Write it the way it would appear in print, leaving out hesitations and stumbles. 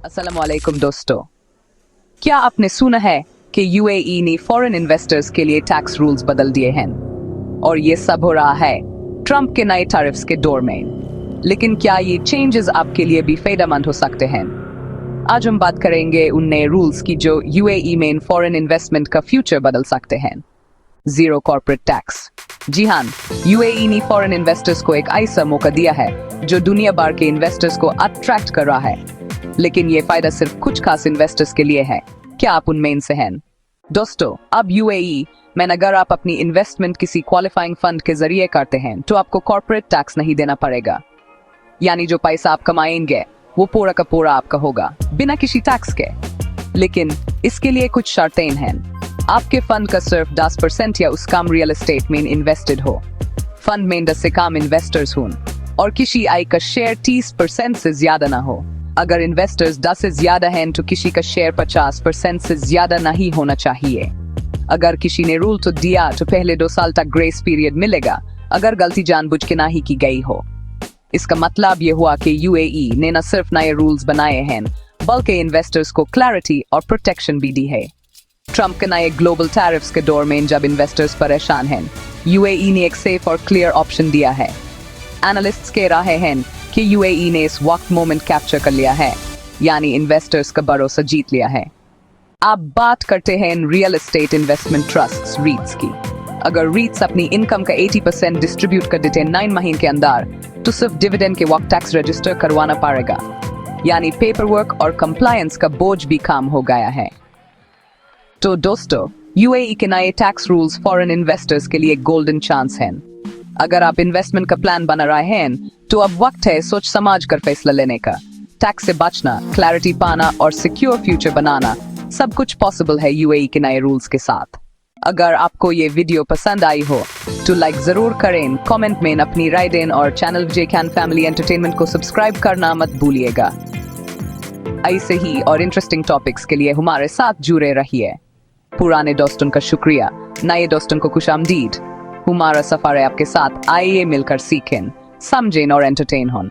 अस्सलाम वालेकुम दोस्तों, क्या आपने सुना है कि यूएई ने फॉरेन इन्वेस्टर्स के लिए टैक्स रूल्स बदल दिए हैं और ये सब हो रहा है ट्रंप के नए टैरिफ्स के दौर में। लेकिन क्या ये चेंजेस आपके लिए भी फायदेमंद हो सकते हैं? आज हम बात करेंगे उन नए रूल्स की जो यूएई में फॉरेन इन्वेस्टमेंट का फ्यूचर बदल सकते हैं। Zero corporate tax. जी हाँ, यूएई ने फॉरेन इन्वेस्टर्स को एक ऐसा मौका दिया है जो दुनिया भर के इन्वेस्टर्स को अट्रैक्ट कर रहा है, लेकिन ये फायदा सिर्फ कुछ खास इन्वेस्टर्स के लिए है। क्या आप उनमें से हैं? दोस्तों, अब यूएई में अगर आप अपनी इन्वेस्टमेंट किसी क्वालिफाइंग फंड के जरिए करते हैं तो आपको कॉर्पोरेट टैक्स नहीं देना पड़ेगा। यानी जो पैसा आप कमाएंगे वो पूरा का पूरा आपका होगा बिना किसी टैक्स के। लेकिन इसके लिए कुछ शर्तें हैं। आपके फंड का सिर्फ 10% या उस कम रियल एस्टेट में इन्वेस्टेड हो, फंड में 10 से कम इन्वेस्टर्स हों और किसी आय का शेयर 30% से ज्यादा ना हो। अगर इन्वेस्टर्स 10 से ज्यादा हैं तो किसी का शेयर 50% से ज्यादा नहीं होना चाहिए। अगर किसी ने रूल तो दिया तो पहले 2 साल तक ग्रेस पीरियड मिलेगा अगर गलती जानबूझ के नहीं की गई हो। इसका मतलब ये हुआ कि यूएई ने न सिर्फ नए रूल्स बनाए हैं बल्कि इन्वेस्टर्स को क्लैरिटी और प्रोटेक्शन भी दी है। ट्रंप के नए ग्लोबल टैरिफ्स के दौर में जब इन्वेस्टर्स परेशान हैं, यूएई ने एक सेफ और क्लियर ऑप्शन दिया है। एनालिस्ट्स कह रहे हैं कि यूएई ने इस वक्त मोमेंट कैप्चर कर लिया है, यानी इन्वेस्टर्स का भरोसा जीत लिया है। अब बात करते हैं रियल एस्टेट इन्वेस्टमेंट ट्रस्ट्स रीट्स की। अगर रीट्स अपनी इनकम का 80% डिस्ट्रीब्यूट कर देते हैं 9 महीने के अंदर, तो सिर्फ डिविडेंड के वक्त टैक्स रजिस्टर करवाना पड़ेगा, यानी पेपर वर्क और कंप्लायंस का बोझ भी कम हो गया है। तो दोस्तों, यूएई के नए टैक्स रूल्स फॉरेन इन्वेस्टर्स के लिए गोल्डन चांस हैं। अगर आप इन्वेस्टमेंट का प्लान बना रहे हैं तो अब वक्त है सोच समझ कर फैसला लेने का। टैक्स से बचना, क्लैरिटी पाना और सिक्योर फ्यूचर बनाना सब कुछ पॉसिबल है यूएई के नए रूल्स के साथ। अगर आपको ये वीडियो पसंद आई हो तो लाइक जरूर करें, कमेंट में अपनी राय दें और चैनल विजय खान फैमिली एंटरटेनमेंट को सब्सक्राइब करना मत भूलिएगा। ऐसे ही और इंटरेस्टिंग टॉपिक्स के लिए हमारे साथ जुड़े रहिए। पुराने दोस्तों का शुक्रिया, नए दोस्तों को खुशामदीद। हमारा सफर है आपके साथ, आइए मिलकर सीखें, समझें और एंटरटेन हों।